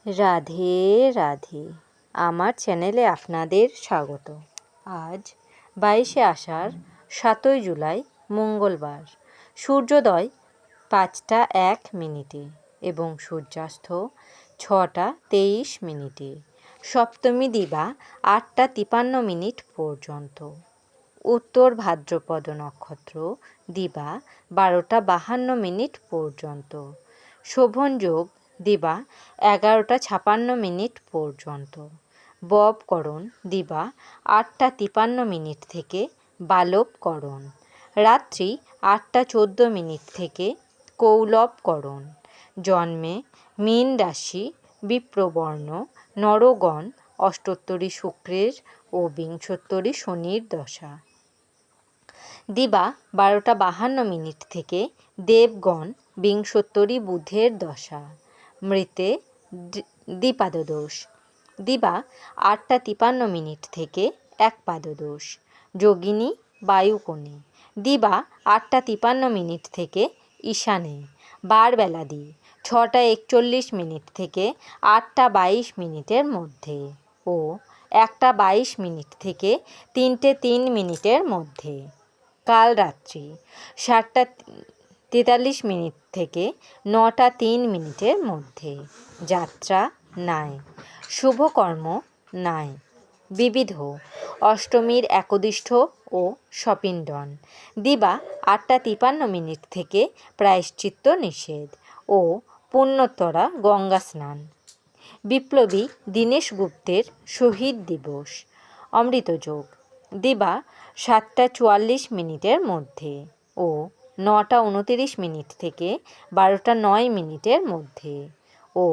রাধে রাধে, আমার চ্যানেলে আপনাদের স্বাগত। আজ 22শে আষাঢ় 7ই জুলাই মঙ্গলবার। সূর্যোদয় 5টা 1 মিনিটে এবং সূর্যাস্ত 6টা 23 মিনিটে। সপ্তমী দিবা 8টা 53 মিনিট পর্যন্ত। উত্তর ভাদ্রপদ নক্ষত্র দিবা 12টা 52 মিনিট পর্যন্ত। শোভন যোগ দিবা 11টা 56 মিনিট পর্যন্ত। ববকরণ দিবা 8টা 53 মিনিট থেকে বালবকরণ। রাত্রি 8টা 14 মিনিট থেকে কৌলবকরণ। জন্মে মীন রাশি, বিপ্রবর্ণ, নরগণ, অষ্টোত্তরী শুক্রের ও বিংশোত্তরী শনির দশা। দিবা 12টা 52 মিনিট থেকে দেবগণ, বিংশোত্তরী বুধের দশা। মৃতে দ্বিপাদদোষ। দিবা 8টা 53 মিনিট থেকে একপাদদোষ। যোগিনী বায়ুকোণে। দিবা 8টা 53 মিনিট থেকে ঈশানে। বারবেলাদি 6টা 41 মিনিট থেকে 8টা 22 মিনিটের মধ্যে ও 1টা 22 মিনিট থেকে 3টে 3 মিনিটের মধ্যে। কাল রাত্রি 7টা 43 মিনিট থেকে 9টা 3 মিনিটের মধ্যে। যাত্রা নাই। শুভকর্ম নাই। বিবিধ অষ্টমীর একদিষ্ঠ ও সপিণ্ডন। দিবা 8টা 53 মিনিট থেকে প্রায়শ্চিত্ত নিষেধ ও পুণ্যোত্তরা গঙ্গা স্নান। বিপ্লবী দীনেশ গুপ্তের শহীদ দিবস। অমৃতযোগ দিবা 7টা 44 মিনিটের মধ্যে ও 9টা 29 মিনিট থেকে 12টা 9 মিনিটের মধ্যে ও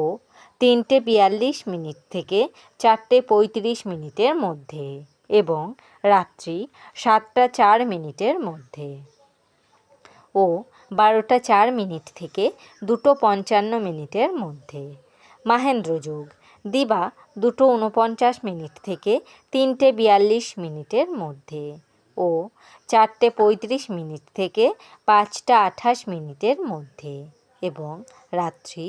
3টে 42 মিনিট থেকে 4টে 35 মিনিটের মধ্যে এবং রাত্রি 7টা 4 মিনিটের মধ্যে ও 12টা 4 মিনিট থেকে 2টো 55 মিনিটের মধ্যে। মাহেন্দ্রযোগ দিবা 2টো 49 মিনিট থেকে 3টে 42 মিনিটের মধ্যে ও 4টে 35 মিনিট থেকে 5টা 28 মিনিটের মধ্যে এবং রাত্রি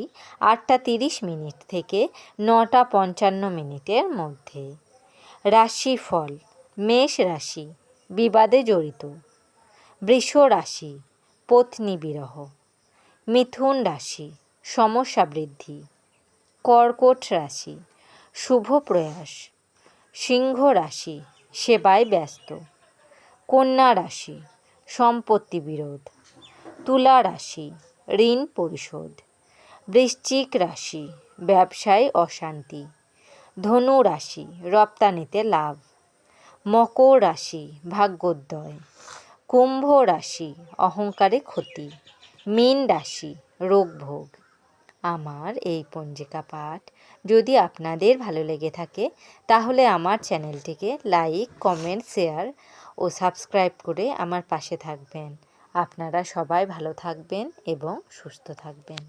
8টা 30 মিনিট থেকে 9টা 55 মিনিটের মধ্যে। রাশিফল: মেষ রাশি বিবাদে জড়িত। বৃষ রাশি পত্নী বিরহ। মিথুন রাশি সমস্যা বৃদ্ধি। কর্কট রাশি শুভ প্রয়াস। সিংহ রাশি সেবায় ব্যস্ত। কন্যা রাশি সম্পত্তি বিরোধ। তুলা রাশি ঋণ পরিশোধ। বৃশ্চিক রাশি ব্যবসায় অশান্তি। ধনু রাশি রপ্তানিতে লাভ। মকর রাশি ভাগ্যোদয়। কুম্ভ রাশি অহংকারে ক্ষতি। মীন রাশি রোগভোগ। আমার এই পঞ্জিকা পাঠ যদি আপনাদের ভালো লেগে থাকে তাহলে আমার চ্যানেলটিকে লাইক, কমেন্ট, শেয়ার ও সাবস্ক্রাইব করে আমার পাশে থাকবেন। আপনারা সবাই ভালো থাকবেন এবং সুস্থ থাকবেন।